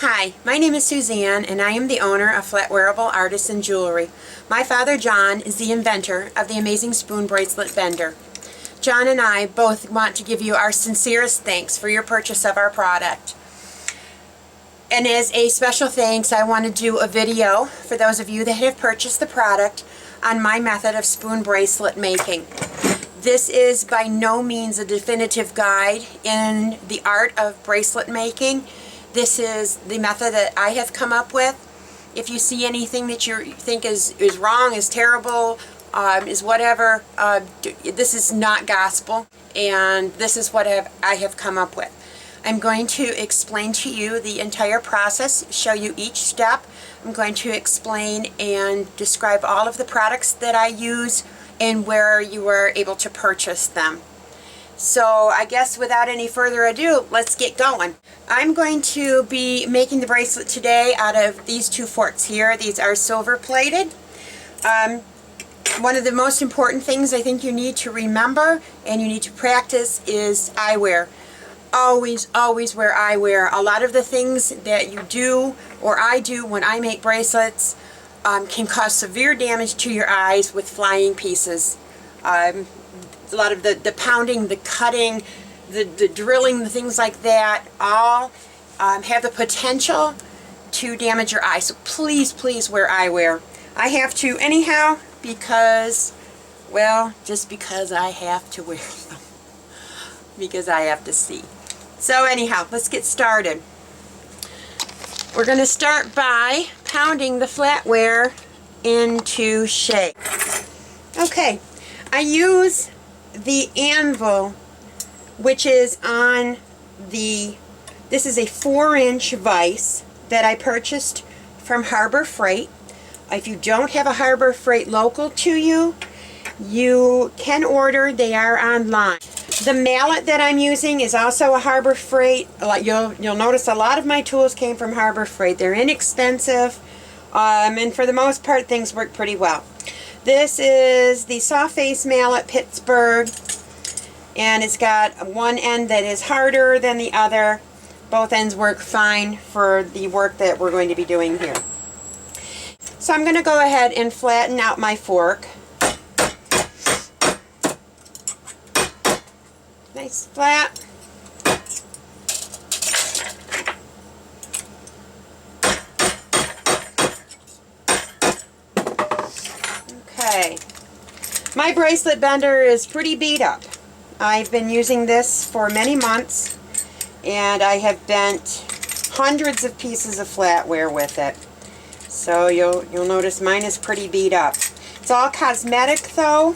Hi, my name is Suzanne and I am the owner of Flatwearable Artisan Jewelry. My father John is the inventor of the amazing spoon bracelet bender. John and I both want to give you our sincerest thanks for your purchase of our product. And as a special thanks, I want to do a video for those of you that have purchased the product on my method of spoon bracelet making. This is by no means a definitive guide in the art of bracelet making. This is the method that I have come up with. If you see anything that you think is wrong, is terrible, is whatever, this is not gospel, and this is what I have come up with. I'm going to explain to you the entire process, show you each step. I'm going to explain and describe all of the products that I use and where you are able to purchase them. So I guess without any further ado, let's get going. I'm going to be making the bracelet today out of these two forks here. These are silver plated. One of the most important things I think you need to remember and you need to practice is eyewear. Always, always wear eyewear. A lot of the things that you do or I do when I make bracelets can cause severe damage to your eyes with flying pieces. A lot of the pounding, the cutting, the drilling, the things like that all have the potential to damage your eyes. So please, please wear eyewear. I have to anyhow because, well, just because I have to wear them. Because I have to see. So anyhow, let's get started. We're going to start by pounding the flatware into shape. Okay, I use the anvil, which is on this is a 4-inch vise that I purchased from Harbor Freight. If you don't have a Harbor Freight local to you, you can order. They are online. The mallet that I'm using is also a Harbor Freight. You'll notice a lot of my tools came from Harbor Freight. They're inexpensive, and for the most part things work pretty well. This is the soft face mallet Pittsburgh, and it's got one end that is harder than the other. Both ends work fine for the work that we're going to be doing here. So I'm going to go ahead and flatten out my fork. Nice flat. Okay. My bracelet bender is pretty beat up. I've been using this for many months and I have bent hundreds of pieces of flatware with it. So you'll notice mine is pretty beat up. It's all cosmetic though.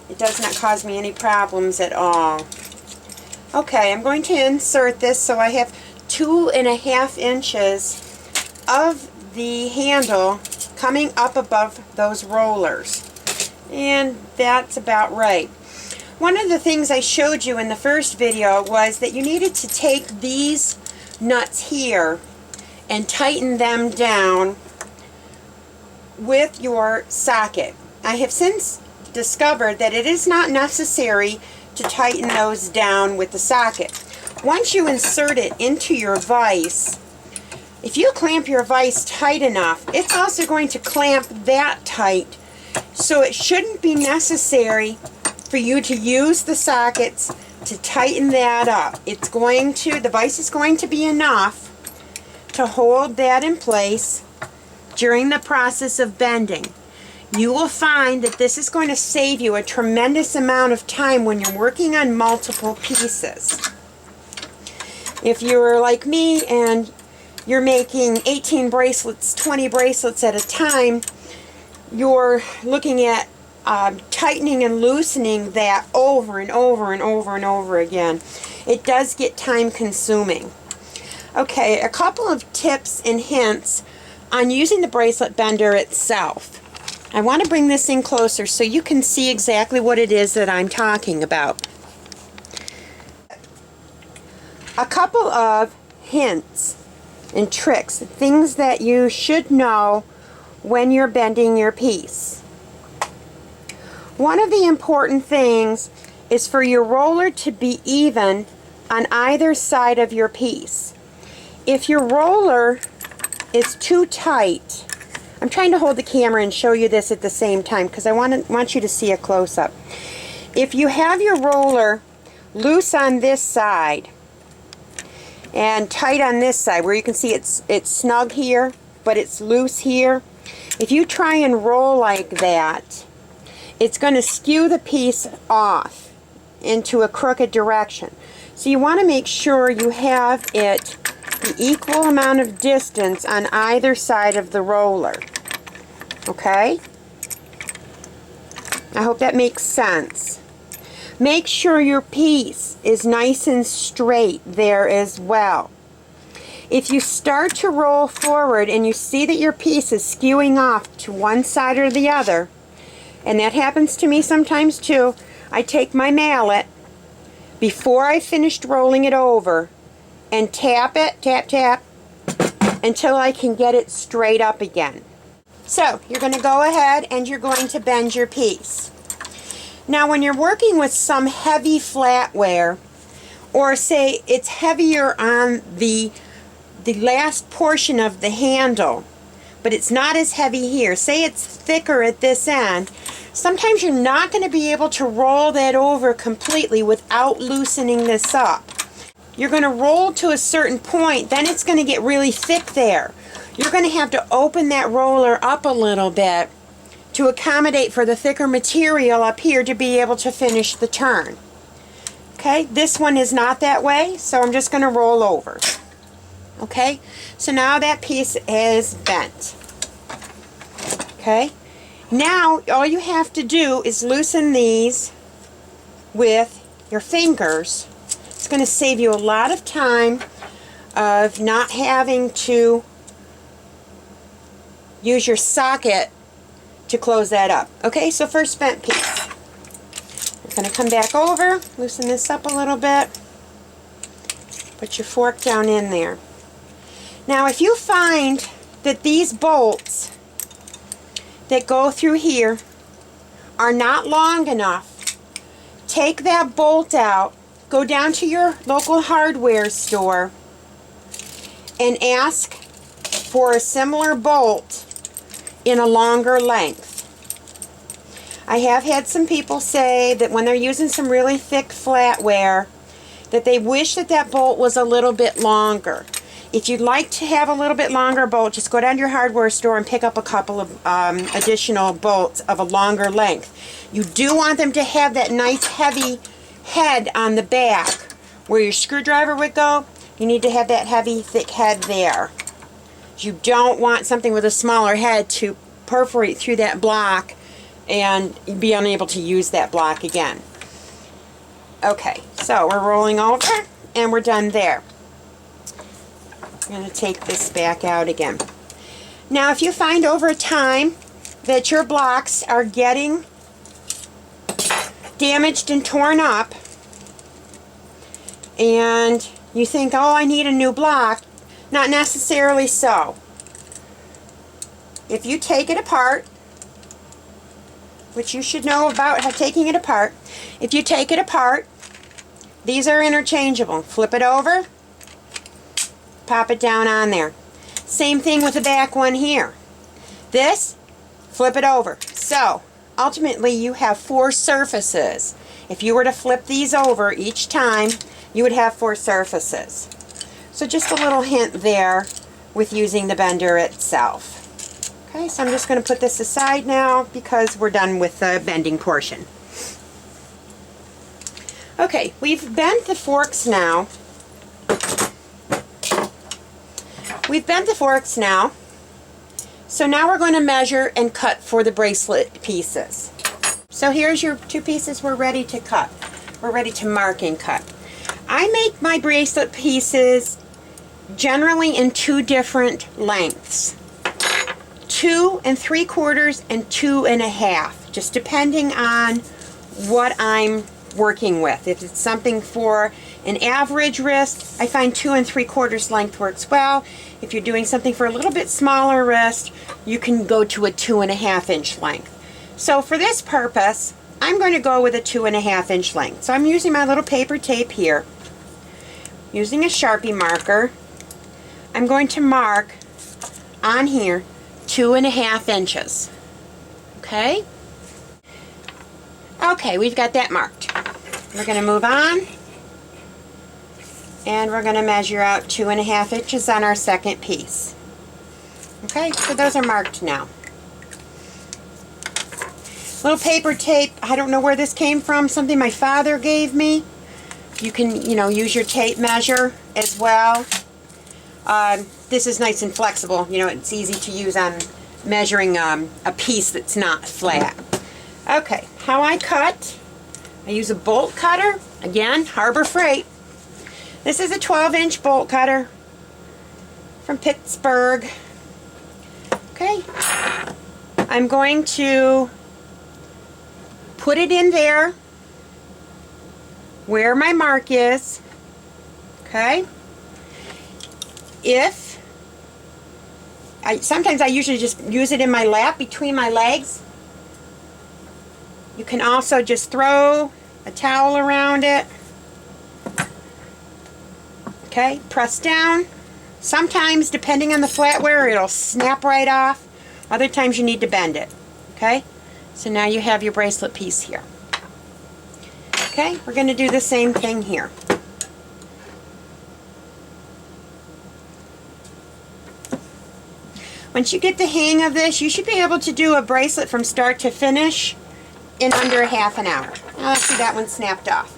It does not cause me any problems at all. Okay, I'm going to insert this so I have 2.5 inches of the handle coming up above those rollers. And that's about right. One of the things I showed you in the first video was that you needed to take these nuts here and tighten them down with your socket. I have since discovered that it is not necessary to tighten those down with the socket. Once you insert it into your vise, if you clamp your vise tight enough, it's also going to clamp that tight. So it shouldn't be necessary for you to use the sockets to tighten that up. The vise is going to be enough to hold that in place during the process of bending. You will find that this is going to save you a tremendous amount of time when you're working on multiple pieces. If you're like me and you're making 18 bracelets, 20 bracelets at a time, you're looking at tightening and loosening that over and over and over and over again. It does get time consuming. Okay, a couple of tips and hints on using the bracelet bender itself. I want to bring this in closer so you can see exactly what it is that I'm talking about. A couple of hints and tricks, things that you should know when you're bending your piece. One of the important things is for your roller to be even on either side of your piece. if your roller is too tight, I'm trying to hold the camera and show you this at the same time because I want you to see a close-up. If you have your roller loose on this side and tight on this side, where you can see it's snug here, but it's loose here, if you try and roll like that, it's going to skew the piece off into a crooked direction. So you want to make sure you have it the equal amount of distance on either side of the roller. Okay? I hope that makes sense. Make sure your piece is nice and straight there as well. If you start to roll forward and you see that your piece is skewing off to one side or the other, and that happens to me sometimes too, I take my mallet before I finished rolling it over and tap it, tap, tap, until I can get it straight up again. So you're going to go ahead and you're going to bend your piece. Now when you're working with some heavy flatware, or say it's heavier on the last portion of the handle, but it's not as heavy here, say it's thicker at this end, sometimes you're not going to be able to roll that over completely without loosening this up. You're going to roll to a certain point, then it's going to get really thick there. You're going to have to open that roller up a little bit to accommodate for the thicker material up here to be able to finish the turn. Okay, this one is not that way, so I'm just going to roll over. Okay, so now that piece is bent. Okay, now all you have to do is loosen these with your fingers. It's going to save you a lot of time of not having to use your socket to close that up. Okay, so first bent piece. I'm going to come back over, loosen this up a little bit, put your fork down in there. Now if you find that these bolts that go through here are not long enough, take that bolt out, go down to your local hardware store and ask for a similar bolt in a longer length. I have had some people say that when they're using some really thick flatware that they wish that that bolt was a little bit longer. If you'd like to have a little bit longer bolt, just go down to your hardware store and pick up a couple of additional bolts of a longer length. You do want them to have that nice heavy head on the back where your screwdriver would go. You need to have that heavy thick head there. You don't want something with a smaller head to perforate through that block and be unable to use that block again. Okay, so we're rolling over and we're done there. I'm going to take this back out again. Now if you find over time that your blocks are getting damaged and torn up and you think, oh, I need a new block, not necessarily so. If you take it apart, which you should know about how taking it apart, if you take it apart, these are interchangeable. Flip it over, pop it down on there. Same thing with the back one here. This, flip it over. So ultimately you have 4 surfaces. If you were to flip these over each time, you would have 4 surfaces. So just a little hint there with using the bender itself. Okay, so I'm just going to put this aside now because we're done with the bending portion. Okay, we've bent the forks now. So now we're going to measure and cut for the bracelet pieces. So here's your 2 pieces we're ready to cut. We're ready to mark and cut. I make my bracelet pieces generally in 2 different lengths. 2 3/4 and 2 1/2, just depending on what I'm working with. If it's something for an average wrist, I find 2 3/4 length works well. If you're doing something for a little bit smaller wrist, you can go to a 2 1/2 inch length. So for this purpose, I'm going to go with a 2 1/2 inch length. So I'm using my little paper tape here, using a Sharpie marker. I'm going to mark on here 2.5 inches. Okay? Okay, we've got that marked. We're going to move on, and we're going to measure out 2.5 inches on our second piece. Okay, so those are marked now. Little paper tape. I don't know where this came from. Something my father gave me. You can, use your tape measure as well. This is nice and flexible. It's easy to use on measuring a piece that's not flat. Okay, how I cut. I use a bolt cutter. Again, Harbor Freight. This is a 12-inch bolt cutter from Pittsburgh. Okay, I'm going to put it in there where my mark is. Okay. Sometimes I usually just use it in my lap between my legs. You can also just throw a towel around it. Okay, press down. Sometimes, depending on the flatware, it'll snap right off. Other times you need to bend it. Okay, so now you have your bracelet piece here. Okay, we're going to do the same thing here. Once you get the hang of this, you should be able to do a bracelet from start to finish in under half an hour. Now, let's see, that one snapped off.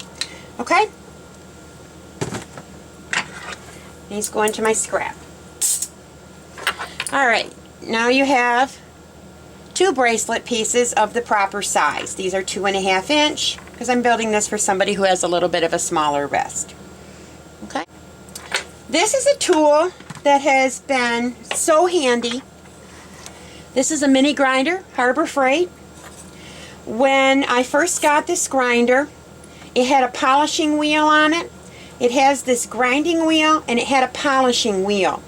Okay? These go into my scrap. Alright, now you have 2 bracelet pieces of the proper size. These are 2.5 inch because I'm building this for somebody who has a little bit of a smaller wrist. Okay? This is a tool that has been so handy. This is a mini grinder, Harbor Freight. When I first got this grinder, it had a polishing wheel on it. It has this grinding wheel and it had a polishing wheel.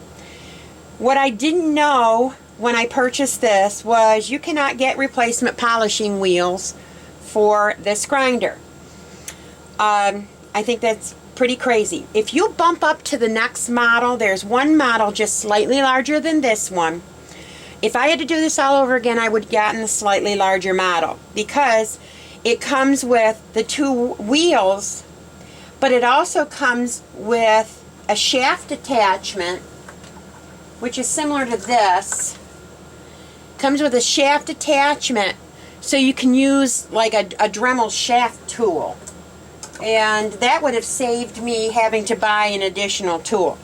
What I didn't know when I purchased this was you cannot get replacement polishing wheels for this grinder. I think that's pretty crazy. If you bump up to the next model, there's one model just slightly larger than this one. If I had to do this all over again, I would have gotten the slightly larger model because it comes with the 2 wheels, but it also comes with a shaft attachment, which is similar to this. Comes with a shaft attachment, so you can use like a Dremel shaft tool. And that would have saved me having to buy an additional tool.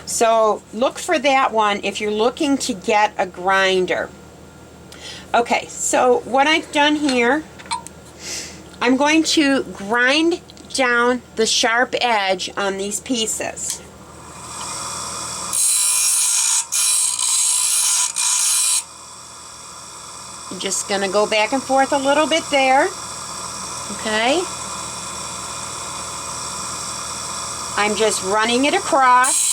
So look for that one if you're looking to get a grinder. Okay, so what I've done here, I'm going to grind down the sharp edge on these pieces. I'm just going to go back and forth a little bit there. Okay. I'm just running it across,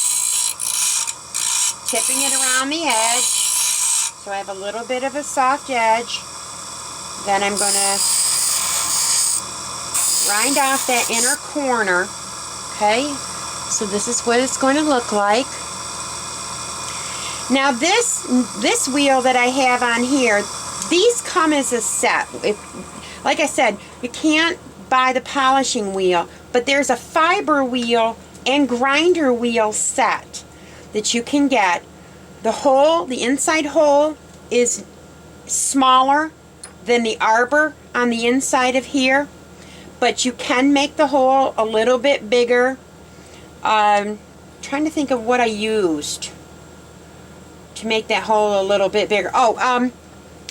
tipping it around the edge, so I have a little bit of a soft edge. Then I'm going to grind off that inner corner. Okay, so this is what it's going to look like. Now this wheel that I have on here, these come as a set. Like I said, you can't buy the polishing wheel, but there's a fiber wheel and grinder wheel set that you can get. The inside hole is smaller than the arbor on the inside of here, but you can make the hole a little bit bigger. Trying to think of what I used to make that hole a little bit bigger. Oh,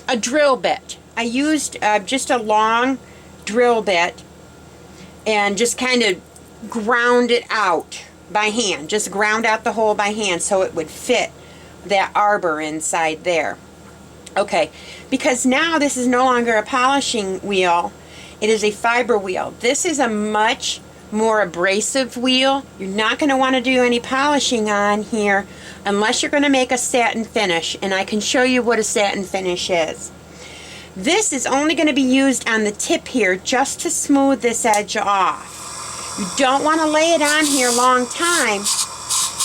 a drill bit. I used just a long drill bit and just kind of ground it out by hand. Just ground out the hole by hand so it would fit that arbor inside there. Okay, because now this is no longer a polishing wheel, it is a fiber wheel. This is a much more abrasive wheel. You're not going to want to do any polishing on here unless you're going to make a satin finish, and I can show you what a satin finish is. This is only going to be used on the tip here just to smooth this edge off. You don't want to lay it on here a long time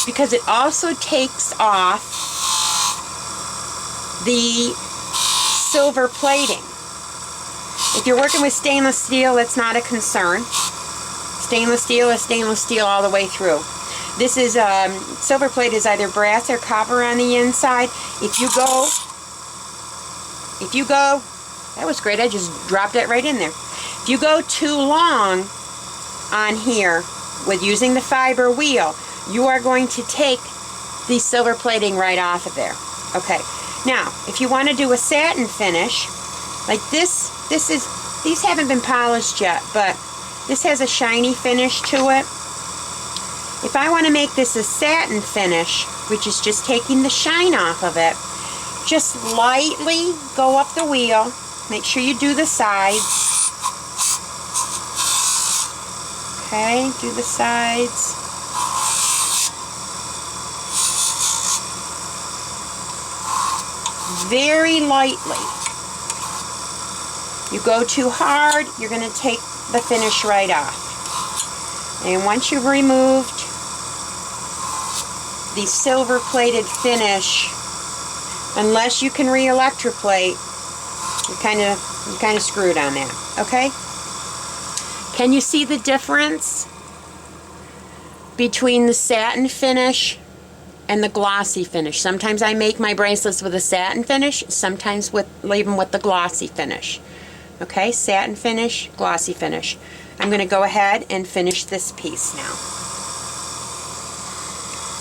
because it also takes off the silver plating. If you're working with stainless steel, that's not a concern. Stainless steel is stainless steel all the way through. This is, silver plate is either brass or copper on the inside. If you go, that was great, I just dropped it right in there. If you go too long on here with using the fiber wheel, you are going to take the silver plating right off of there. Okay, now, if you want to do a satin finish, like this is, these haven't been polished yet, but this has a shiny finish to it. If I want to make this a satin finish, which is just taking the shine off of it, just lightly go up the wheel. Make sure you do the sides. Okay, do the sides. Very lightly. You go too hard, you're going to take the finish right off. And once you've removed the silver plated finish, unless you can re-electroplate, you're kind of screwed on that. Okay? Can you see the difference between the satin finish and the glossy finish? Sometimes I make my bracelets with a satin finish, sometimes leave them with the glossy finish. Okay, satin finish, glossy finish. I'm going to go ahead and finish this piece now.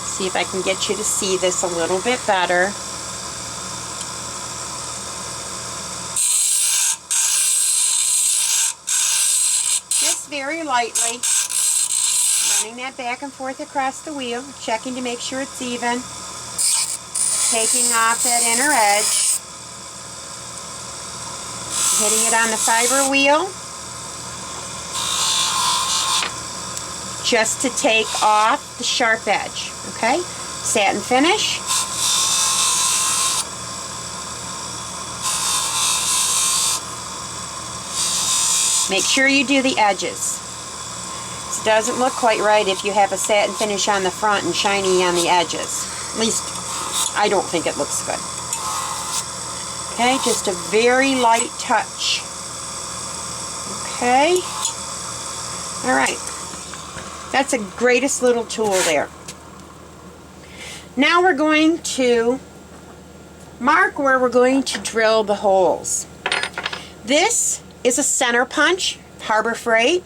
See if I can get you to see this a little bit better. Just very lightly, running that back and forth across the wheel, checking to make sure it's even, taking off that inner edge, hitting it on the fiber wheel, just to take off the sharp edge. Okay, satin finish. Make sure you do the edges. It doesn't look quite right if you have a satin finish on the front and shiny on the edges. At least, I don't think it looks good. Okay, just a very light touch. Okay. All right. That's the greatest little tool there. Now we're going to mark where we're going to drill the holes. This is a center punch, Harbor Freight.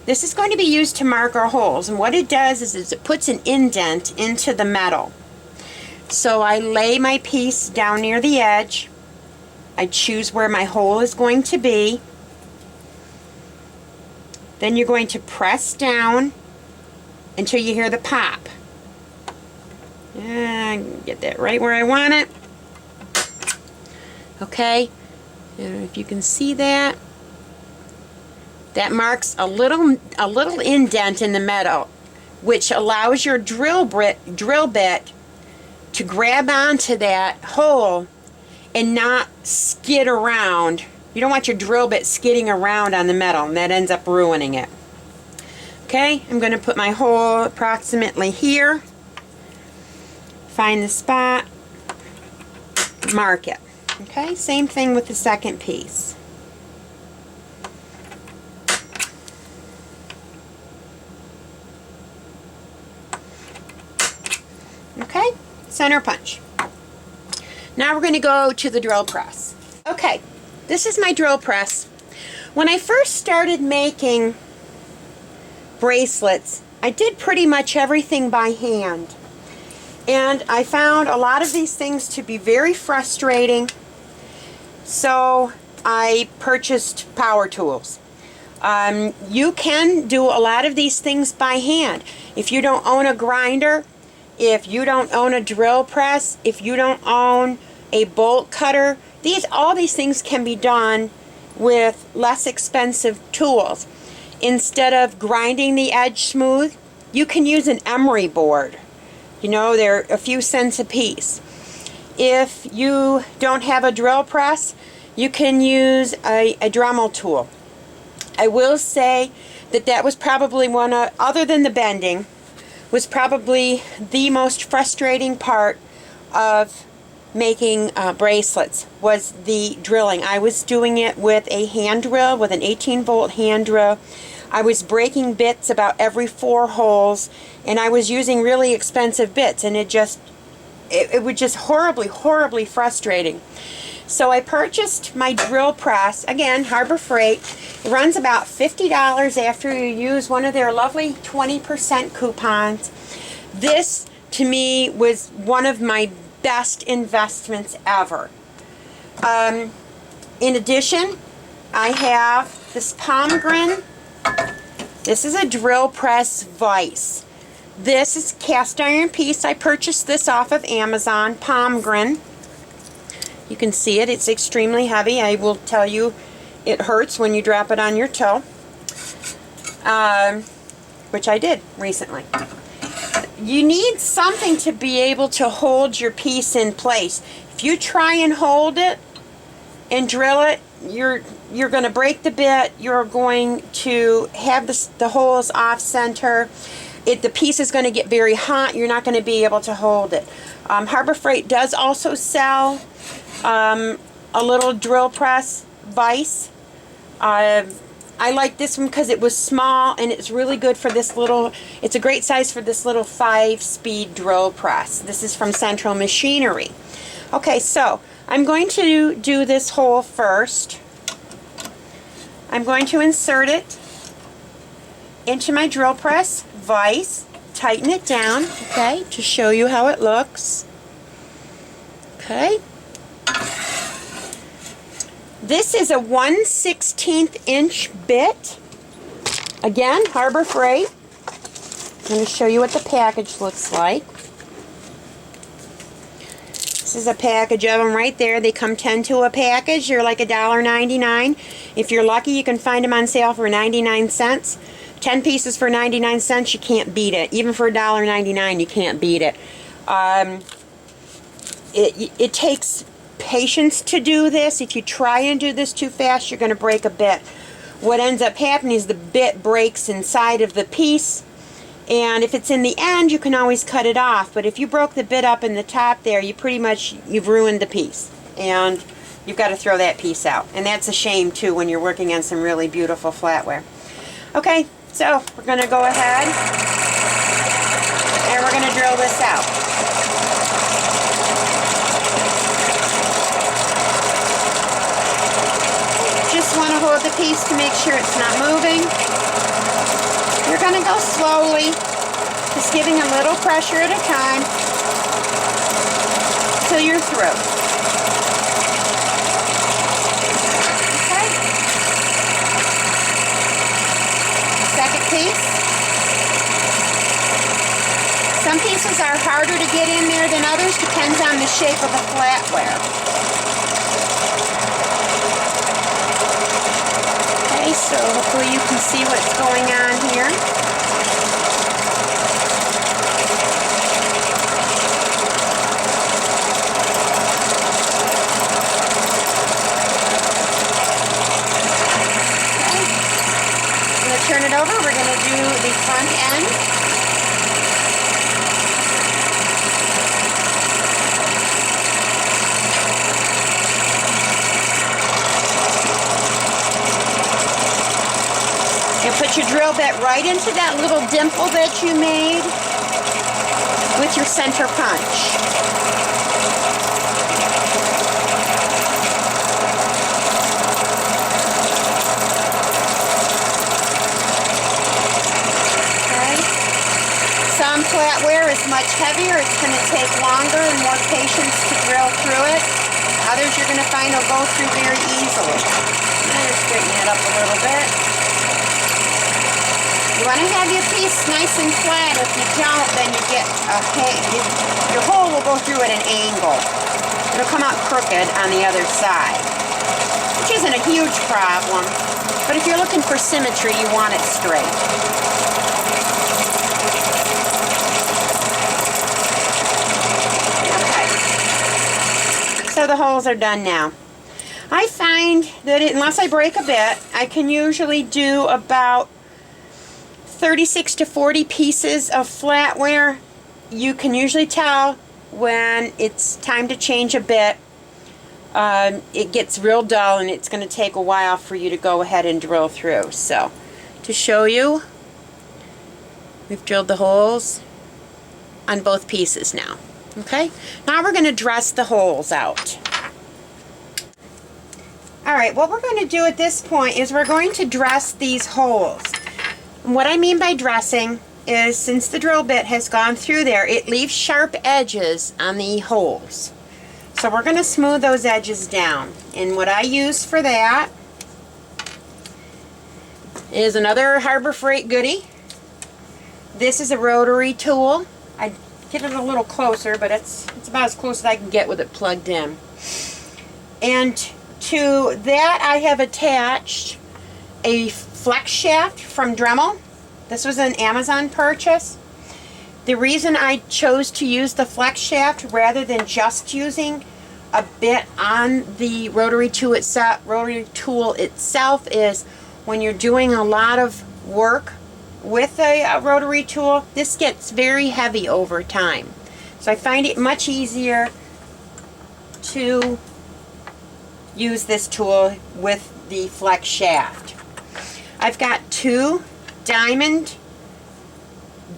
This is going to be used to mark our holes, and what it does is it puts an indent into the metal. So I lay my piece down near the edge. I choose where my hole is going to be. Then you're going to press down until you hear the pop. And get that right where I want it. Okay, and if you can see that, that marks a little indent in the metal, which allows your drill bit to grab onto that hole and not skid around. You don't want your drill bit skidding around on the metal, and that ends up ruining it. Okay, I'm going to put my hole approximately here. Find the spot, mark it. Okay, same thing with the second piece. Okay, center punch. Now we're going to go to the drill press. Okay, this is my drill press. When I first started making bracelets, I did pretty much everything by hand. And I found a lot of these things to be very frustrating, so I purchased power tools. You can do a lot of these things by hand. If you don't own a grinder, if you don't own a drill press, if you don't own a bolt cutter, all these things can be done with less expensive tools. Instead of grinding the edge smooth, you can use an emery board. You know, they're a few cents a piece. If you don't have a drill press, you can use a Dremel tool. I will say that that was probably other than the bending, was probably the most frustrating part of making bracelets, was the drilling. I was doing it with a hand drill, with an 18-volt hand drill. I was breaking bits about every 4 holes, and I was using really expensive bits, and it was just horribly frustrating. So I purchased my drill press, again, Harbor Freight. It runs about $50 after you use one of their lovely 20% coupons. This, to me, was one of my best investments ever. In addition, I have this pomegranate. This is a drill press vise. This is cast iron piece. I purchased this off of Amazon, pomegranate. You can see it. It's extremely heavy. I will tell you, it hurts when you drop it on your toe, which I did recently. You need something to be able to hold your piece in place. If you try and hold it and drill it, you're going to break the bit. You're going to have the holes off center. The piece is going to get very hot. You're not going to be able to hold it. Harbor Freight does also sell a little drill press vise. I like this one because it was small, and it's really good for this little, it's a great size for this little 5-speed drill press. This is from Central Machinery. Okay, so I'm going to do this hole first. I'm going to insert it into my drill press vise, tighten it down, okay, to show you how it looks. Okay. This is a 1/16 inch bit. Again, Harbor Freight. I'm going to show you what the package looks like. This is a package of them right there. They come 10 to a package. They're like $1.99. If you're lucky, you can find them on sale for 99 cents. 10 pieces for 99 cents, you can't beat it. Even for $1.99, you can't beat it. It takes patience to do this. If you try and do this too fast, you're going to break a bit. What ends up happening is the bit breaks inside of the piece, and if it's in the end, you can always cut it off. But if you broke the bit up in the top there, you've ruined the piece, and you've got to throw that piece out. And that's a shame too when you're working on some really beautiful flatware. Okay, so we're going to go ahead and we're going to drill this out. Want to hold the piece to make sure it's not moving. You're going to go slowly, just giving a little pressure at a time till you're through. Okay. Second piece. Some pieces are harder to get in there than others, depends on the shape of the flatware. So hopefully you can see what's going on here. Okay. I'm going to turn it over. We're going to do the front end. Put your drill bit right into that little dimple that you made with your center punch. Okay. Some flatware is much heavier. It's going to take longer and more patience to drill through it. Others you're going to find will go through very easily. I'm going to straighten it up a little bit. You want to have your piece nice and flat. If you don't, then you get your hole will go through at an angle. It'll come out crooked on the other side, which isn't a huge problem. But if you're looking for symmetry, you want it straight. Okay. So the holes are done now. I find that unless I break a bit, I can usually do about 36 to 40 pieces of flatware, you can usually tell when it's time to change a bit. It gets real dull and it's going to take a while for you to go ahead and drill through. So, to show you, we've drilled the holes on both pieces now. Okay, now we're going to dress the holes out. Alright, what we're going to do at this point is we're going to dress these holes. And what I mean by dressing is, since the drill bit has gone through there, it leaves sharp edges on the holes. So we're going to smooth those edges down. And what I use for that is another Harbor Freight goodie. This is a rotary tool. I get it a little closer, but it's about as close as I can get with it plugged in. And to that I have attached a flex shaft from Dremel. This was an Amazon purchase. The reason I chose to use the flex shaft rather than just using a bit on the rotary tool itself is when you're doing a lot of work with a rotary tool, this gets very heavy over time. So I find it much easier to use this tool with the flex shaft. I've got 2 diamond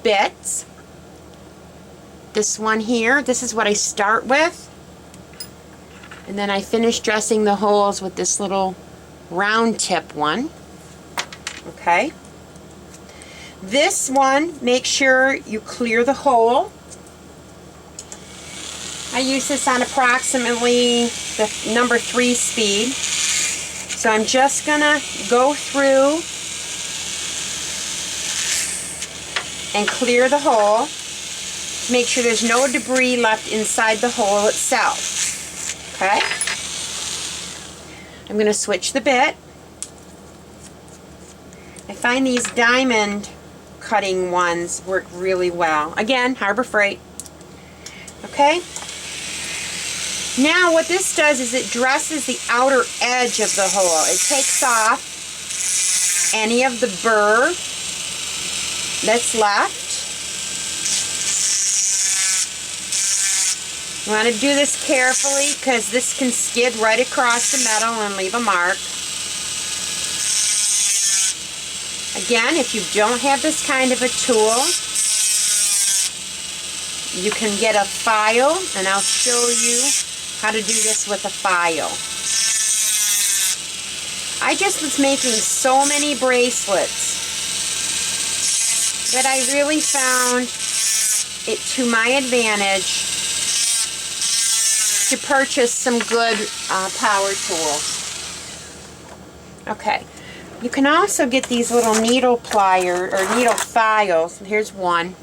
bits. This one here, this is what I start with. And then I finish dressing the holes with this little round tip one. Okay. This one, make sure you clear the hole. I use this on approximately the number 3 speed. So I'm just gonna go through and clear the hole. Make sure there's no debris left inside the hole itself. Okay? I'm gonna switch the bit. I find these diamond cutting ones work really well. Again, Harbor Freight. Okay? Now what this does is it dresses the outer edge of the hole. It takes off any of the burr that's left. You want to do this carefully because this can skid right across the metal and leave a mark. Again, if you don't have this kind of a tool, you can get a file, and I'll show you how to do this with a file. I just was making so many bracelets that I really found it to my advantage to purchase some good power tools. Okay. You can also get these little needle pliers or needle files. Here's one.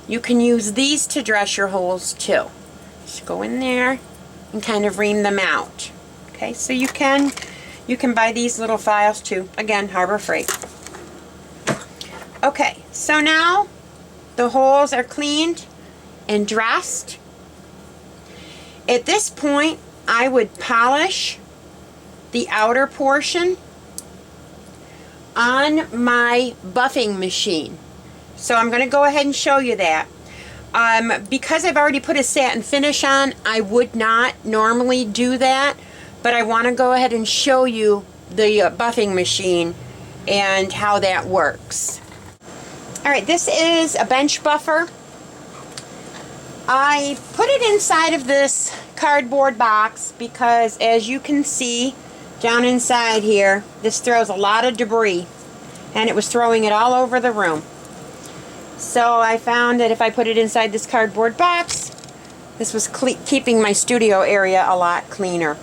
You can use these to dress your holes too. Just go in there and kind of ream them out. Okay, so you can buy these little files too. Again, Harbor Freight. Okay, so now the holes are cleaned and dressed. At this point, I would polish the outer portion on my buffing machine. So I'm going to go ahead and show you that. Because I've already put a satin finish on, I would not normally do that, but I want to go ahead and show you the buffing machine and how that works. Alright, this is a bench buffer. I put it inside of this cardboard box because, as you can see down inside here, this throws a lot of debris, and it was throwing it all over the room. So I found that if I put it inside this cardboard box, this was keeping my studio area a lot cleaner.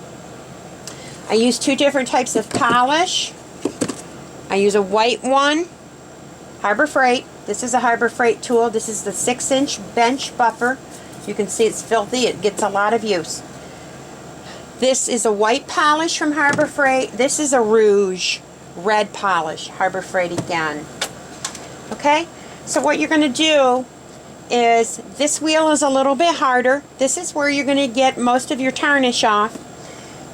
I use 2 different types of polish. I use a white one, Harbor Freight. This is a Harbor Freight tool. This is the 6-inch bench buffer. You can see it's filthy. It gets a lot of use. This is a white polish from Harbor Freight. This is a rouge red polish, Harbor Freight again. Okay, so what you're going to do is, this wheel is a little bit harder. This is where you're going to get most of your tarnish off.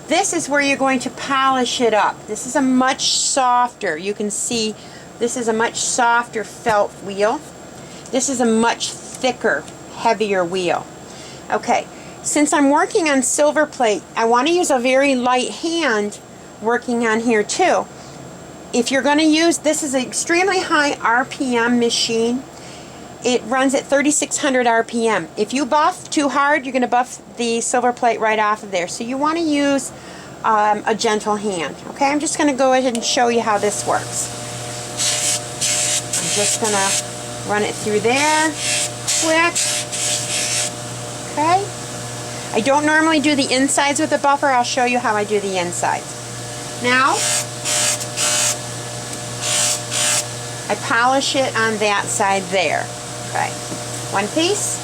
This is where you're going to polish it up. This is a much softer. You can see This is a much softer felt wheel. This is a much thicker, heavier wheel. Okay, since I'm working on silver plate, I want to use a very light hand working on here too. If you're going to use, this is an extremely high RPM machine. It runs at 3,600 RPM. If you buff too hard, you're going to buff the silver plate right off of there. So you want to use a gentle hand. Okay, I'm just going to go ahead and show you how this works. I'm just going to run it through there quick. Okay. I don't normally do the insides with a buffer. I'll show you how I do the insides. Now, I polish it on that side there. Okay, one piece.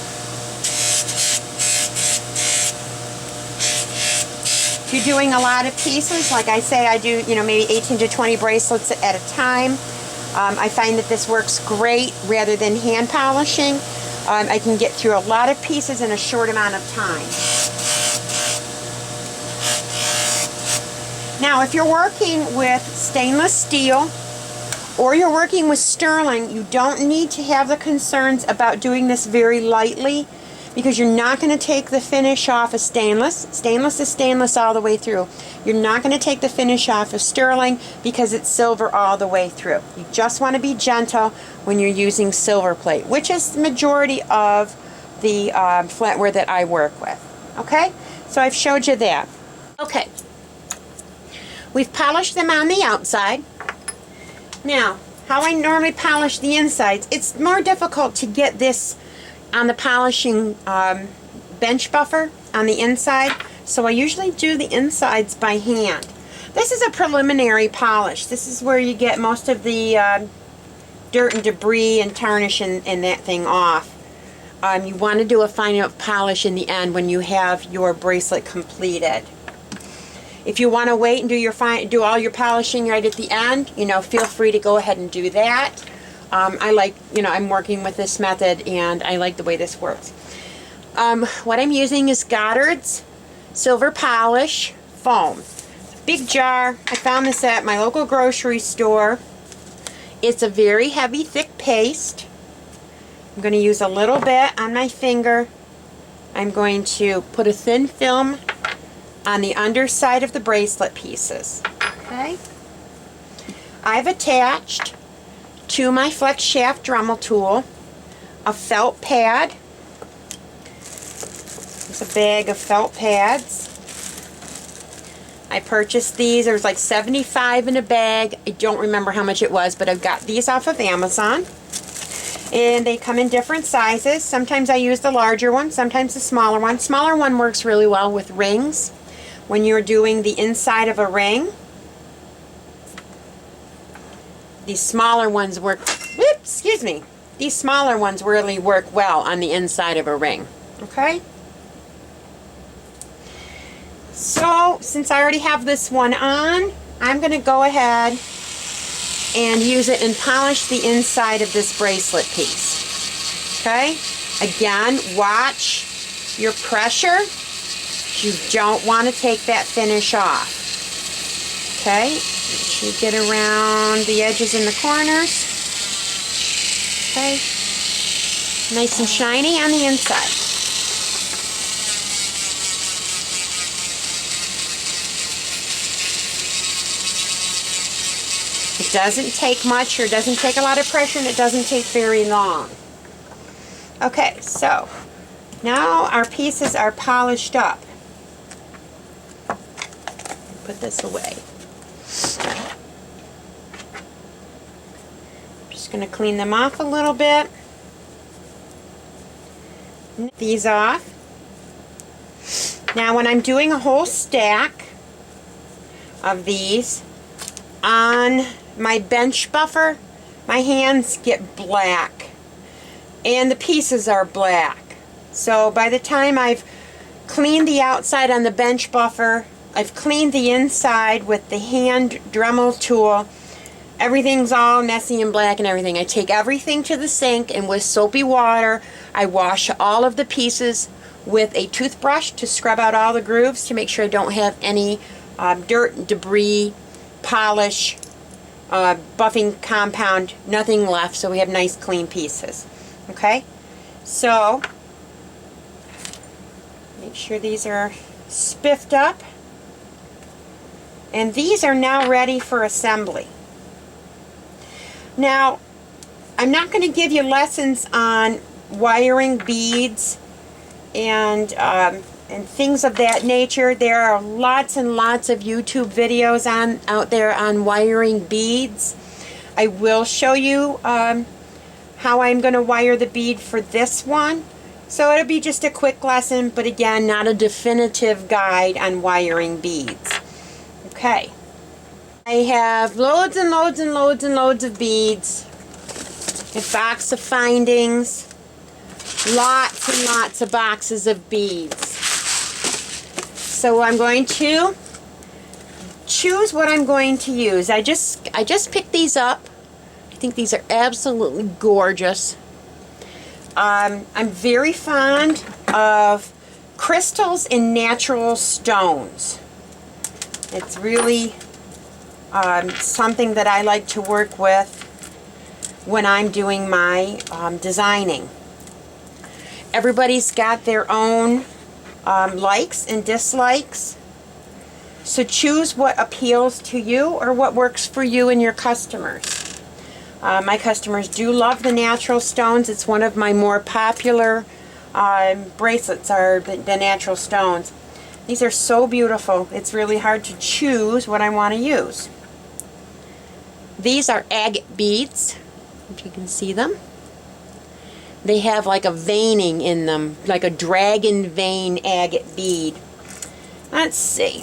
If you're doing a lot of pieces, like I say, I do, maybe 18 to 20 bracelets at a time. I find that this works great rather than hand polishing. I can get through a lot of pieces in a short amount of time. Now, if you're working with stainless steel or you're working with sterling, you don't need to have the concerns about doing this very lightly, because you're not going to take the finish off of stainless. Stainless is stainless all the way through. You're not going to take the finish off of sterling because it's silver all the way through. You just want to be gentle when you're using silver plate, which is the majority of the flatware that I work with. Okay, so I've showed you that. Okay, we've polished them on the outside. Now, how I normally polish the insides, it's more difficult to get this on the polishing bench buffer on the inside, so I usually do the insides by hand. This is a preliminary polish. This is where you get most of the dirt and debris and tarnish and that thing off. You want to do a final polish in the end when you have your bracelet completed. If you want to wait and do all your polishing right at the end, feel free to go ahead and do that. I like, I'm working with this method and I like the way this works. What I'm using is Goddard's Silver Polish Foam. Big jar. I found this at my local grocery store. It's a very heavy, thick paste. I'm going to use a little bit on my finger. I'm going to put a thin film on the underside of the bracelet pieces. Okay. I've attached to my flex shaft Dremel tool a felt pad. It's a bag of felt pads. I purchased these. There was like 75 in a bag. I don't remember how much it was, but I've got these off of Amazon. And they come in different sizes. Sometimes I use the larger one, sometimes the smaller one. Smaller one works really well with rings. When you're doing the inside of a ring, these smaller ones work, these smaller ones really work well on the inside of a ring. Okay? So, since I already have this one on, I'm going to go ahead and use it and polish the inside of this bracelet piece. Okay? Again, watch your pressure. You don't want to take that finish off. Okay? Make sure you get around the edges and the corners. Okay? Nice and shiny on the inside. It doesn't take much, or doesn't take a lot of pressure, and it doesn't take very long. Okay, so now our pieces are polished up. Put this away. I'm just going to clean them off a little bit. These off. Now when I'm doing a whole stack of these on my bench buffer, my hands get black and the pieces are black. So by the time I've cleaned the outside on the bench buffer, I've cleaned the inside with the hand Dremel tool, everything's all messy and black and everything. I take everything to the sink, and with soapy water I wash all of the pieces with a toothbrush to scrub out all the grooves to make sure I don't have any dirt, debris, polish buffing compound, nothing left, so we have nice clean pieces. Okay, so make sure these are spiffed up, and these are now ready for assembly. Now, I'm not going to give you lessons on wiring beads and things of that nature. There are lots and lots of YouTube videos out there on wiring beads. I will show you how I'm going to wire the bead for this one. So it'll be just a quick lesson, but again, not a definitive guide on wiring beads. Okay. I have loads and loads and loads and loads of beads. A box of findings. Lots and lots of boxes of beads. So I'm going to choose what I'm going to use. I just picked these up. I think these are absolutely gorgeous. I'm very fond of crystals and natural stones. It's really something that I like to work with when I'm doing my designing. Everybody's got their own likes and dislikes. So choose what appeals to you or what works for you and your customers. My customers do love the natural stones. It's one of my more popular bracelets are the natural stones. These are so beautiful. It's really hard to choose what I want to use. These are agate beads, if you can see them. They have like a veining in them, like a dragon vein agate bead. Let's see.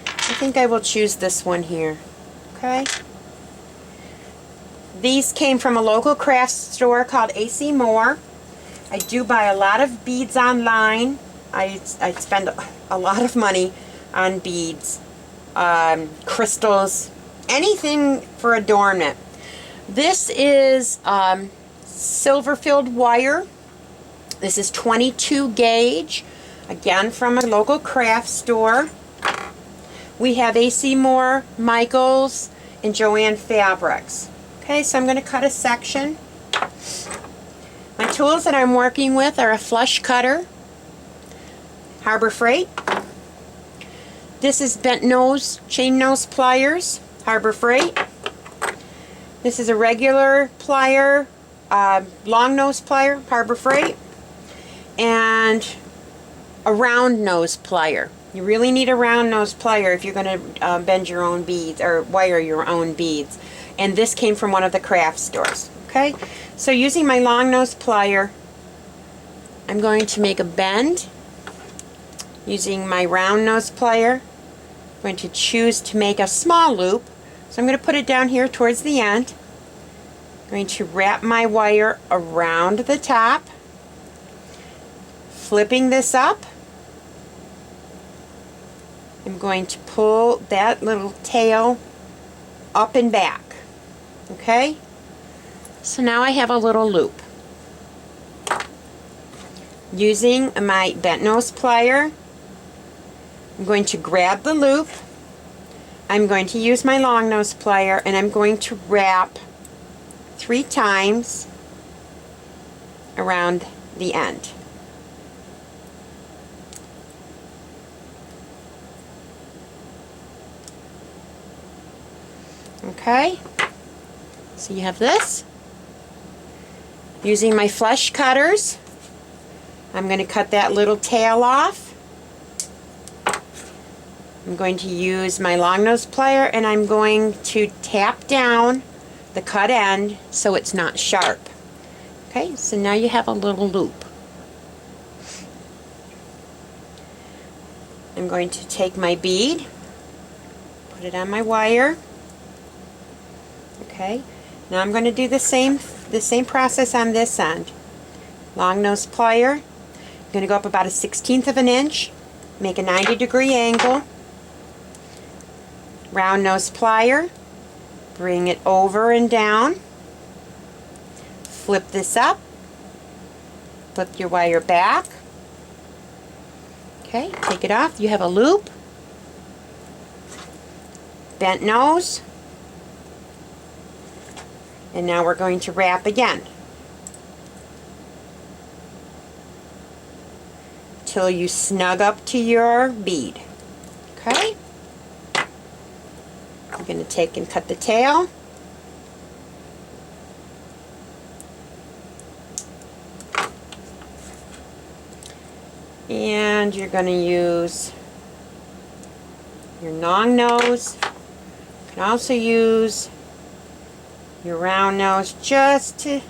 I think I will choose this one here. Okay. These came from a local craft store called AC Moore. I do buy a lot of beads online. I spend a lot of money on beads, crystals, anything for adornment. This is silver-filled wire. This is 22 gauge, again from a local craft store. We have AC Moore, Michaels, and Joann Fabrics. Okay, so I'm going to cut a section. My tools that I'm working with are a flush cutter, Harbor Freight. This is bent nose, chain nose pliers, Harbor Freight. This is a regular plier, long nose plier, Harbor Freight. And a round nose plier. You really need a round nose plier if you're going to bend your own beads or wire your own beads. And this came from one of the craft stores. Okay, so using my long nose plier, I'm going to make a bend. Using my round nose plier, I'm going to choose to make a small loop. So I'm going to put it down here towards the end. I'm going to wrap my wire around the top, flipping this up. I'm going to pull that little tail up and back. Okay? So now I have a little loop. Using my bent nose plier, I'm going to grab the loop. I'm going to use my long nose plier and I'm going to wrap 3 times around the end. Okay, so you have this. Using my flush cutters, I'm going to cut that little tail off. I'm going to use my long nose plier and I'm going to tap down the cut end so it's not sharp. Okay, so now you have a little loop. I'm going to take my bead, put it on my wire. Okay, now I'm going to do the same process on this end. Long nose plier, I'm going to go up about a 1/16 of an inch, make a 90-degree angle. Round nose plier, bring it over and down, flip this up, flip your wire back. Okay, take it off, you have a loop. bent nose. And now we're going to wrap again till you snug up to your bead. Okay? I'm going to take and cut the tail. And you're going to use your long nose. You can also use your round nose just to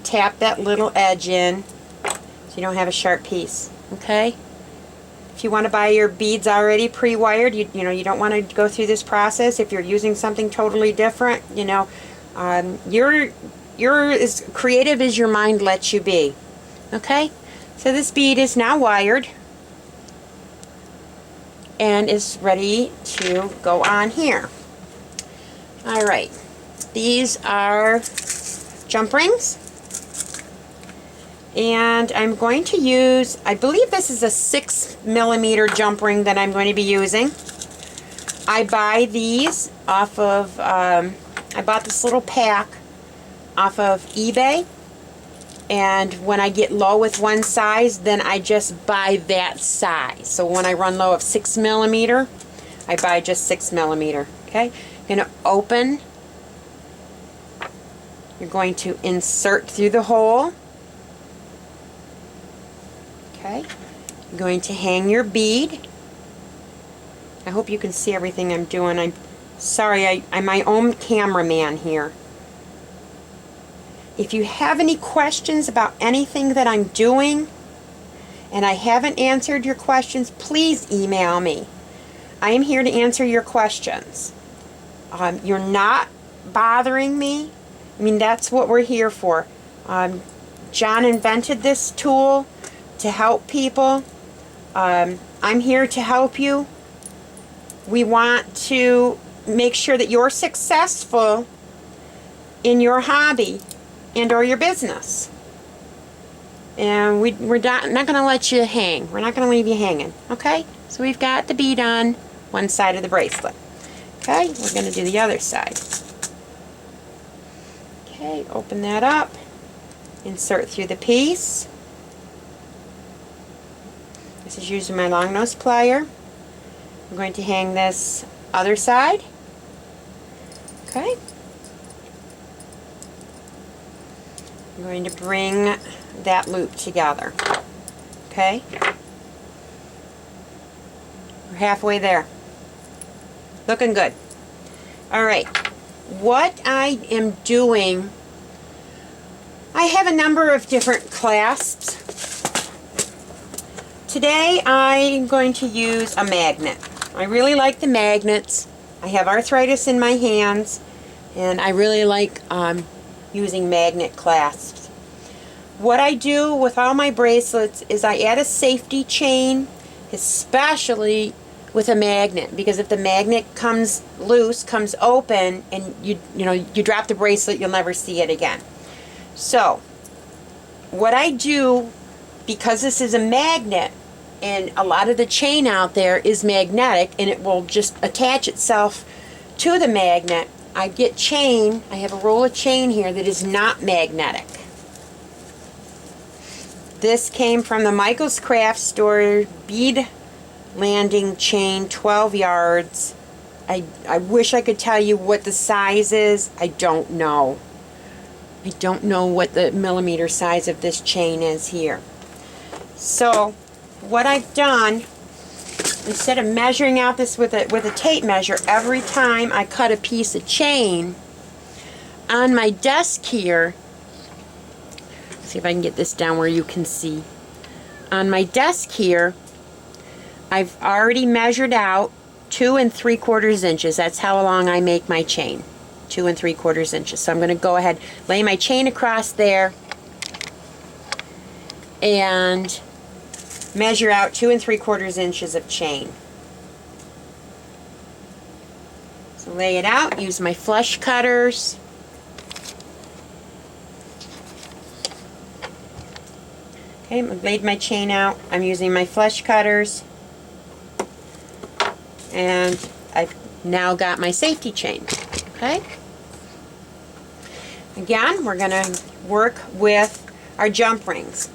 tap that little edge in so you don't have a sharp piece. Okay? If you want to buy your beads already pre-wired, you you don't want to go through this process. If you're using something totally different, you're as creative as your mind lets you be. Okay? So this bead is now wired and is ready to go on here. Alright, these are jump rings, and I'm going to use, I believe this is a 6mm jump ring that I'm going to be using. I buy these off of, I bought this little pack off of eBay. And when I get low with one size, then I just buy that size. So when I run low of 6mm, I buy just 6mm. Okay? You're going to open. You're going to insert through the hole. Okay? You're going to hang your bead. I hope you can see everything I'm doing. I'm sorry, I'm my own cameraman here. If you have any questions about anything that I'm doing and I haven't answered your questions, please email me. I am here to answer your questions. You're not bothering me. I mean, that's what we're here for. John invented this tool to help people. I'm here to help you. We want to make sure that you're successful in your hobby and or your business. And we're not going to let you hang. We're not going to leave you hanging. Okay? So we've got the bead on one side of the bracelet. Okay? We're going to do the other side. Okay, open that up. Insert through the piece. This is using my long nose plier. I'm going to hang this other side. Okay? I'm going to bring that loop together. Okay? We're halfway there. Looking good. Alright. What I am doing, I have a number of different clasps. Today I'm going to use a magnet. I really like the magnets. I have arthritis in my hands, and I really like using magnet clasps. What I do with all my bracelets is I add a safety chain, especially with a magnet, because if the magnet comes loose, comes open, and you drop the bracelet, you'll never see it again. So what I do, because this is a magnet and a lot of the chain out there is magnetic and it will just attach itself to the magnet, I get chain. I have a roll of chain here that is not magnetic. This came from the Michael's Craft Store bead landing chain, 12 yards. I wish I could tell you what the size is. I don't know. I don't know what the millimeter size of this chain is here. So what I've done, instead of measuring out this with a tape measure every time I cut a piece of chain, on my desk here, see if I can get this down where you can see. On my desk here, I've already measured out 2 3/4 inches. That's how long I make my chain. 2 3/4 inches. So I'm going to go ahead, lay my chain across there, and measure out 2 3/4 inches of chain. So lay it out, use my flush cutters. Okay, I've laid my chain out. I'm using my flush cutters, and I've now got my safety chain. Okay? Again, we're going to work with our jump rings.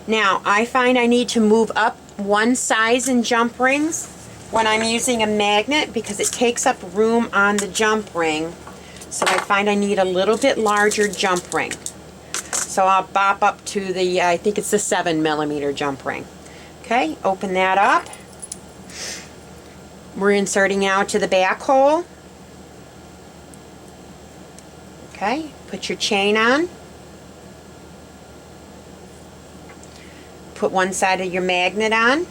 Now, I find I need to move up one size in jump rings when I'm using a magnet because it takes up room on the jump ring. So I find I need a little bit larger jump ring. So I'll bop up to the, I think it's the 7mm jump ring. Okay, open that up. We're inserting out to the back hole. Okay, put your chain on. Put one side of your magnet on.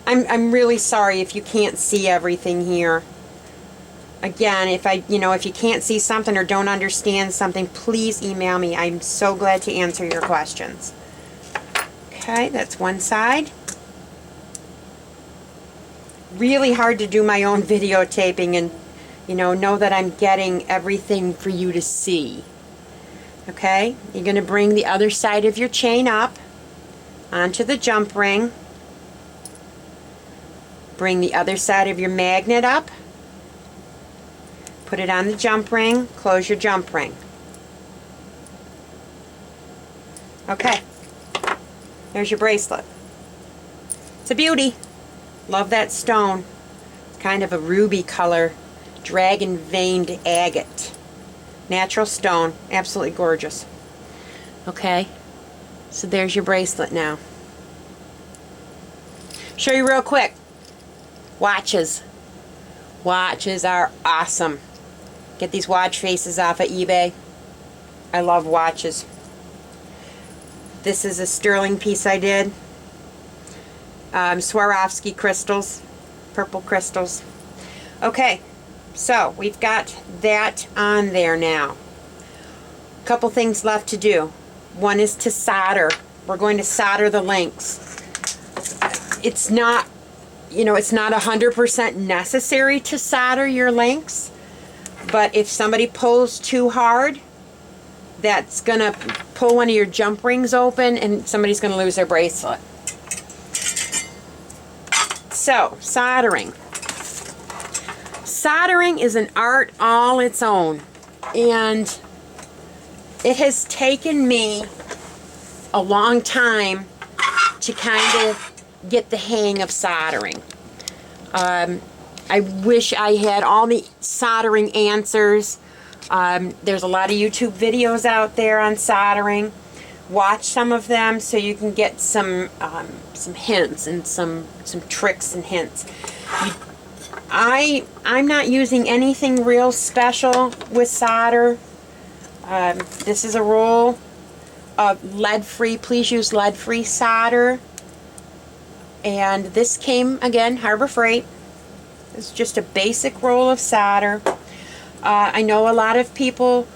I'm really sorry if you can't see everything here. Again, if you can't see something or don't understand something, please email me. I'm so glad to answer your questions. Okay, that's one side. Really hard to do my own videotaping and know that I'm getting everything for you to see. Okay, you're going to bring the other side of your chain up onto the jump ring. Bring the other side of your magnet up. Put it on the jump ring. Close your jump ring. Okay, there's your bracelet. It's a beauty. Love that stone. It's kind of a ruby color, dragon veined agate. Natural stone, absolutely gorgeous. Okay, so there's your bracelet now. Show you real quick. Watches. Watches are awesome. Get these watch faces off of eBay. I love watches. This is a sterling piece I did. Swarovski crystals, purple crystals. Okay, so we've got that on there now. A couple things left to do. One is to solder. We're going to solder the links. It's not, it's not 100% necessary to solder your links, but if somebody pulls too hard, that's going to pull one of your jump rings open and somebody's going to lose their bracelet. So, soldering. Soldering is an art all its own, and it has taken me a long time to kind of get the hang of soldering. I wish I had all the soldering answers. There's a lot of YouTube videos out there on soldering. Watch some of them so you can get some hints and some tricks and hints. I'm not using anything real special with solder. This is a roll of lead-free. Please use lead-free solder. And this came, again, Harbor Freight. It's just a basic roll of solder. I know a lot of people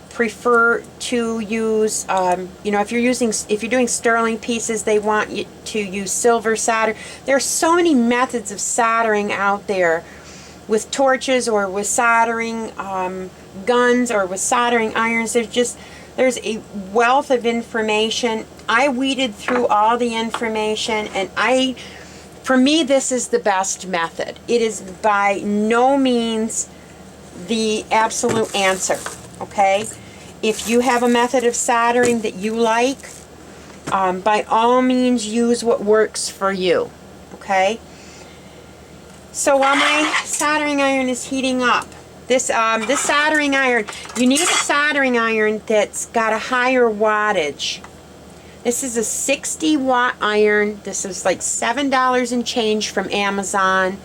prefer to use, if you're doing sterling pieces, they want you to use silver solder. There are so many methods of soldering out there, with torches or with soldering guns or with soldering irons. There's a wealth of information. I weeded through all the information, and for me, this is the best method. It is by no means the absolute answer, okay? If you have a method of soldering that you like, by all means use what works for you, okay? So while my soldering iron is heating up, this soldering iron, you need a soldering iron that's got a higher wattage. This is a 60 watt iron. This is like $7 and change from Amazon.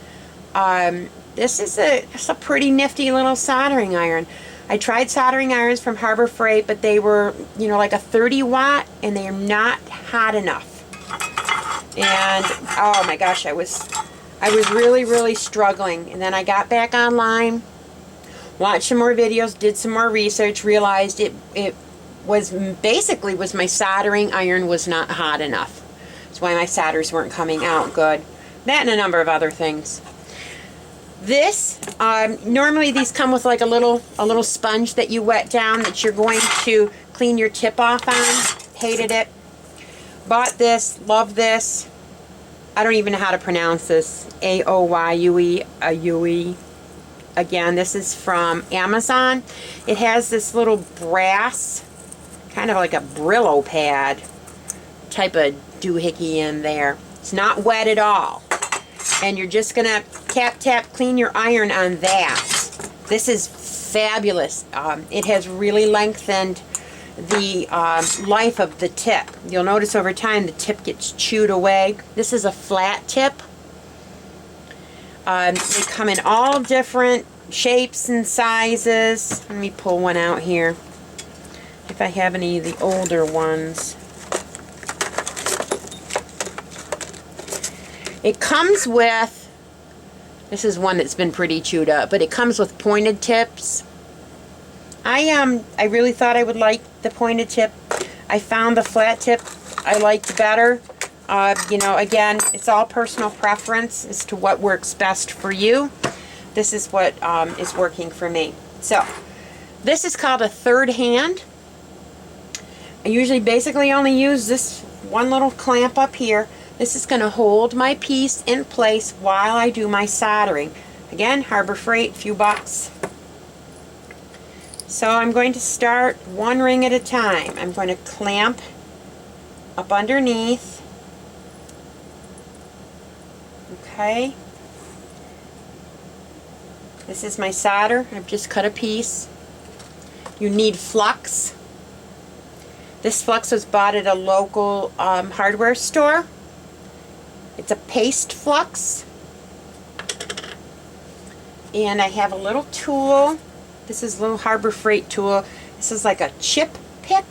This is a pretty nifty little soldering iron. I tried soldering irons from Harbor Freight, but they were, like a 30 watt, and they are not hot enough. And oh my gosh, I was really, really struggling. And then I got back online, watched some more videos, did some more research, realized it was my soldering iron was not hot enough. That's why my solders weren't coming out good. That and a number of other things. This, normally these come with like a little sponge that you wet down that you're going to clean your tip off on. Hated it. Bought this, love this. I don't even know how to pronounce this. Aoyue, Ayue. Again, this is from Amazon. It has this little brass, kind of like a Brillo pad type of doohickey in there. It's not wet at all. And you're just going to tap, tap, clean your iron on that. This is fabulous. It has really lengthened the life of the tip. You'll notice over time the tip gets chewed away. This is a flat tip. They come in all different shapes and sizes. Let me pull one out here if I have any of the older ones. It comes with, this is one that's been pretty chewed up, but it comes with pointed tips. I really thought I would like the pointed tip. I found the flat tip I liked better. You know, again, it's all personal preference as to what works best for you. This is what is working for me. So, this is called a third hand. I usually basically only use this one little clamp up here. This is going to hold my piece in place while I do my soldering. Again, Harbor Freight, few bucks. So I'm going to start one ring at a time. I'm going to clamp up underneath. Okay. This is my solder. I've just cut a piece. You need flux. This flux was bought at a local hardware store. It's a paste flux. And I have a little tool. This is a little Harbor Freight tool. This is like a chip pick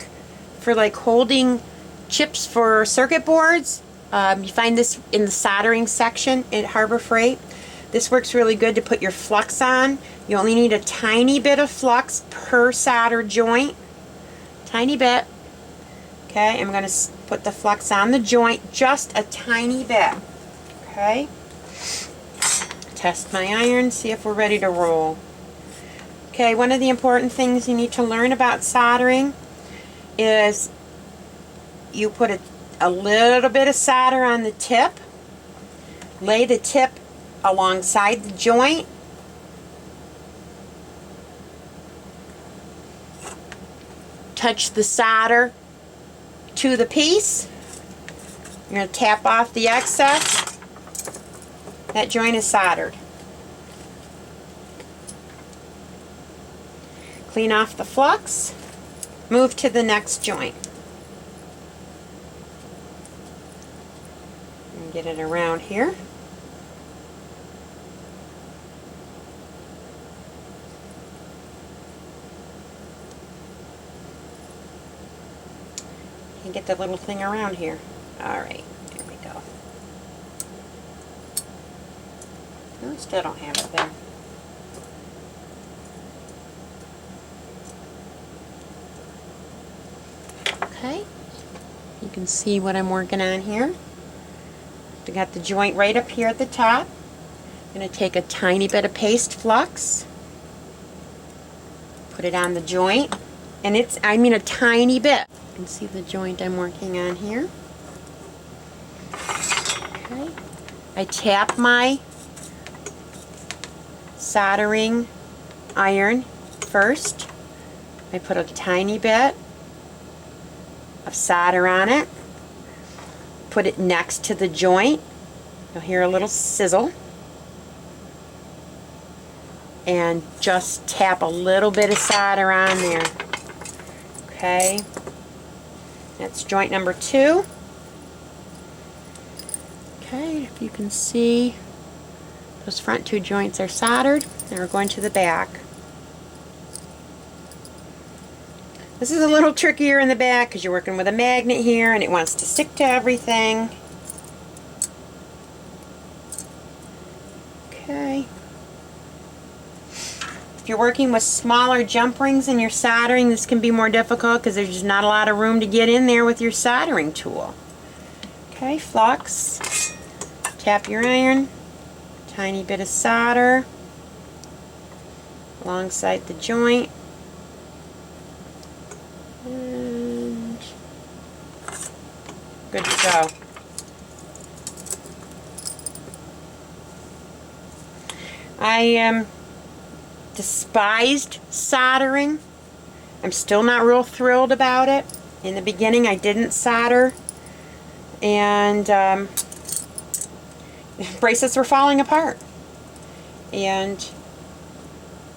for like holding chips for circuit boards. You find this in the soldering section at Harbor Freight. This works really good to put your flux on. You only need a tiny bit of flux per solder joint. Tiny bit. Okay, I'm going to put the flux on the joint, just a tiny bit. Okay. Test my iron, see if we're ready to roll. Okay, one of the important things you need to learn about soldering is you put a little bit of solder on the tip, lay the tip alongside the joint, touch the solder to the piece. You're going to tap off the excess. That joint is soldered. Clean off the flux. Move to the next joint. And get it around here. And get the little thing around here. Alright, there we go. No, I still don't have it there. Okay, you can see what I'm working on here. I got the joint right up here at the top. I'm going to take a tiny bit of paste flux, put it on the joint, and it's, I mean a tiny bit. You can see the joint I'm working on here. Okay, I tap my soldering iron first. I put a tiny bit of solder on it, put it next to the joint. You'll hear a little sizzle, and just tap a little bit of solder on there. Okay, that's joint number 2. Okay, if you can see, those front 2 joints are soldered, and we're going to the back. This is a little trickier in the back because you're working with a magnet here and it wants to stick to everything. Okay. If you're working with smaller jump rings in your soldering, this can be more difficult because there's just not a lot of room to get in there with your soldering tool. Okay, flux. Tap your iron. Tiny bit of solder alongside the joint. And good to go. I despised soldering. I'm still not real thrilled about it. In the beginning I didn't solder, and bracelets were falling apart. And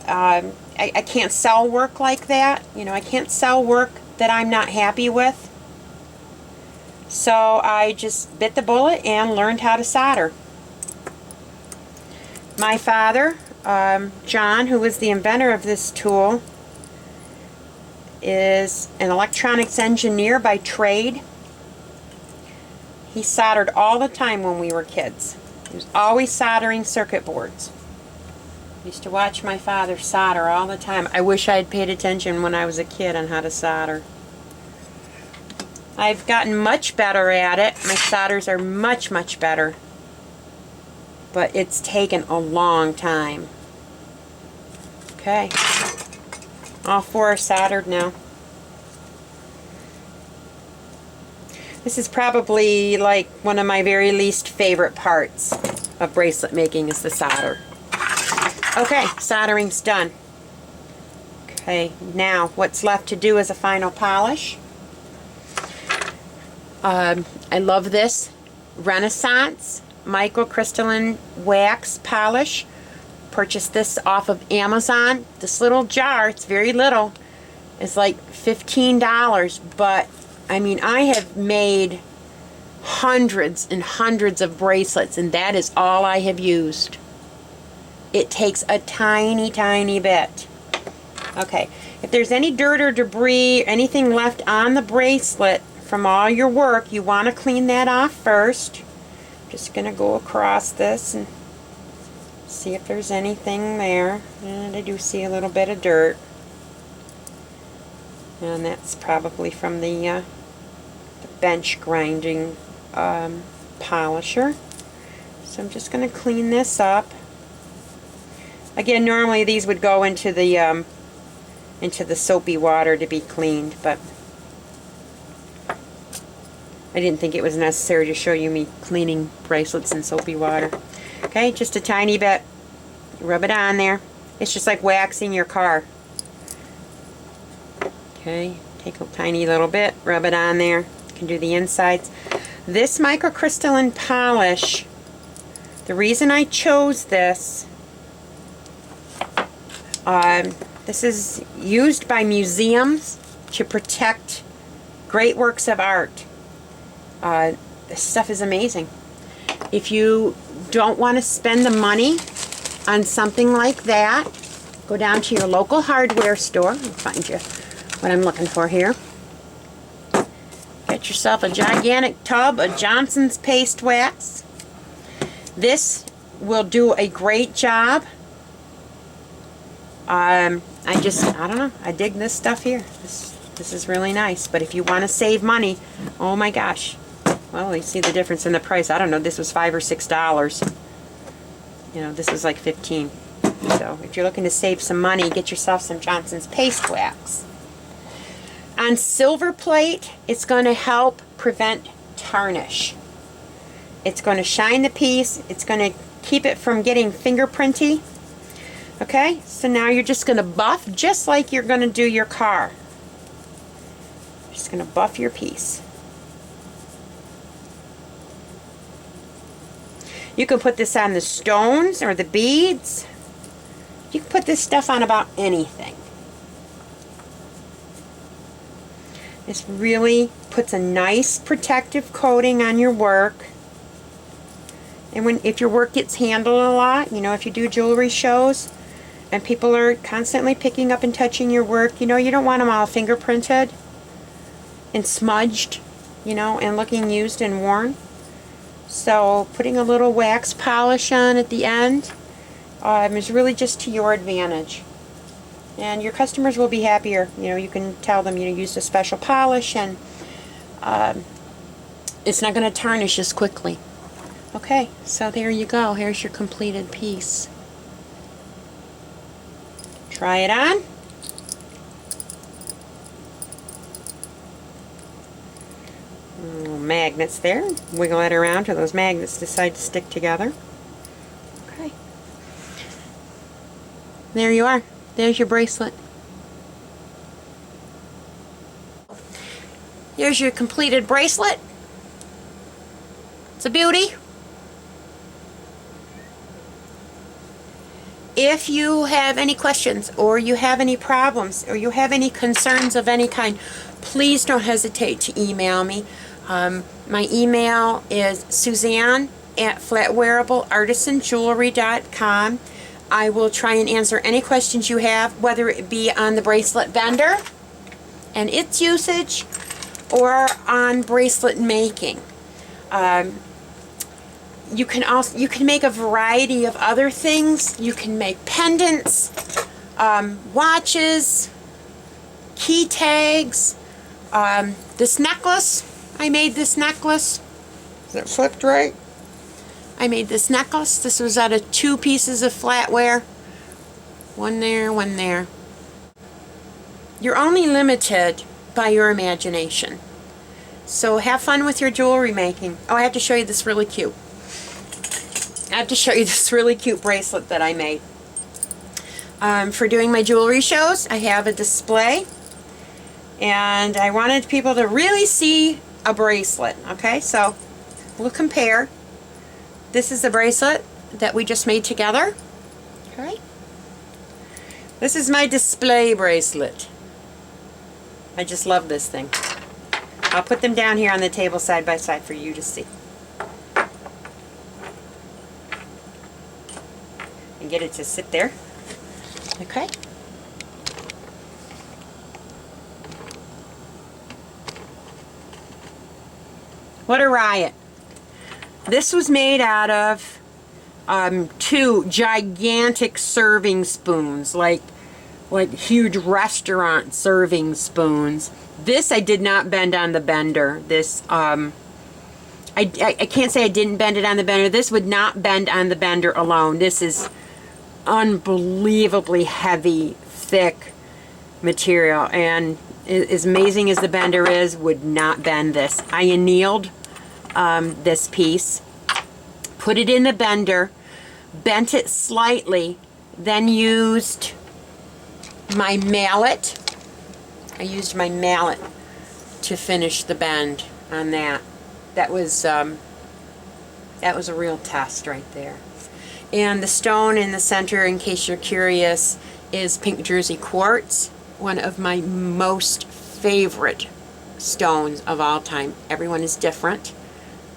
I can't sell work like that. You know, I can't sell work that I'm not happy with. So I just bit the bullet and learned how to solder. My father, John, who was the inventor of this tool, is an electronics engineer by trade. He soldered all the time when we were kids. He was always soldering circuit boards. I used to watch my father solder all the time. I wish I had paid attention when I was a kid on how to solder. I've gotten much better at it. My solders are much, much better. But it's taken a long time. Okay. All four are soldered now. This is probably like one of my very least favorite parts of bracelet making is the solder. Okay, soldering's done. Okay, now what's left to do is a final polish. I love this Renaissance microcrystalline wax polish. Purchased this off of Amazon. This little jar, it's very little, is like $15, but I mean, I have made hundreds and hundreds of bracelets, and that is all I have used. It takes a tiny, tiny bit. Okay, if there's any dirt or debris, anything left on the bracelet from all your work, you want to clean that off first. Just going to go across this and see if there's anything there. And I do see a little bit of dirt. And that's probably from the bench grinding polisher. So I'm just going to clean this up. Again, normally these would go into the soapy water to be cleaned, but I didn't think it was necessary to show you me cleaning bracelets in soapy water. Okay, just a tiny bit. Rub it on there. It's just like waxing your car. Okay, take a tiny little bit, rub it on there. You can do the insides. This microcrystalline polish, the reason I chose this, this is used by museums to protect great works of art. This stuff is amazing. If you don't want to spend the money on something like that, go down to your local hardware store. I'll find you what I'm looking for here. Get yourself a gigantic tub of Johnson's paste wax. This will do a great job. I don't know, I dig this stuff here. This is really nice. But if you want to save money, oh my gosh. Well, you see the difference in the price. I don't know, this was $5 or $6. You know, this is like $15. So if you're looking to save some money, get yourself some Johnson's paste wax. On silver plate, it's going to help prevent tarnish. It's going to shine the piece. It's going to keep it from getting fingerprinty. Okay, so now you're just going to buff just like you're going to do your car. Just going to buff your piece. You can put this on the stones or the beads. You can put this stuff on about anything. This really puts a nice protective coating on your work. And if your work gets handled a lot, you know, if you do jewelry shows and people are constantly picking up and touching your work, you know, you don't want them all fingerprinted and smudged, you know, and looking used and worn. So putting a little wax polish on at the end is really just to your advantage. And your customers will be happier. You know, you can tell them you used a special polish and it's not going to tarnish as quickly. Okay, so there you go. Here's your completed piece. Try it on. Magnets there. Wiggle it around till those magnets decide to stick together. Okay. There you are. There's your bracelet. Here's your completed bracelet. It's a beauty. If you have any questions, or you have any problems, or you have any concerns of any kind, please don't hesitate to email me. My email is suzanne@flatwearableartisanjewelry.com. I will try and answer any questions you have, whether it be on the bracelet bender and its usage, or on bracelet making. You can make a variety of other things. You can make pendants, watches, key tags. This necklace, I made this necklace. Is it flipped right? I made this necklace. This was out of 2 pieces of flatware. One there, one there. You're only limited by your imagination. So have fun with your jewelry making. Oh, I have to show you this really cute. Bracelet that I made. For doing my jewelry shows, I have a display. And I wanted people to really see a bracelet. Okay, so we'll compare. This is the bracelet that we just made together. Okay. This is my display bracelet. I just love this thing. I'll put them down here on the table side by side for you to see. And get it to sit there. Okay. What a riot. This was made out of 2 gigantic serving spoons, like huge restaurant serving spoons. This I did not bend on the bender. This I can't say I didn't bend it on the bender. This would not bend on the bender alone. This is unbelievably heavy, thick material, and as amazing as the bender is, would not bend this. I annealed this piece, put it in the bender, bent it slightly, then used my mallet. I used my mallet to finish the bend on that. That was a real test right there. And the stone in the center, in case you're curious, is pink Jersey quartz, one of my most favorite stones of all time. Everyone is different.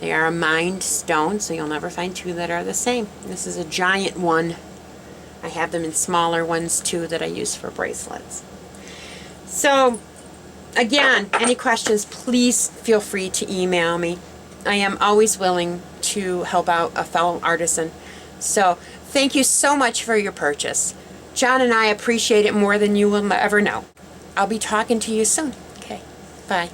They are a mined stone, so you'll never find 2 that are the same. This is a giant one. I have them in smaller ones too that I use for bracelets. So again, any questions, please feel free to email me. I am always willing to help out a fellow artisan. So thank you so much for your purchase. John and I appreciate it more than you will ever know. I'll be talking to you soon. Okay, bye.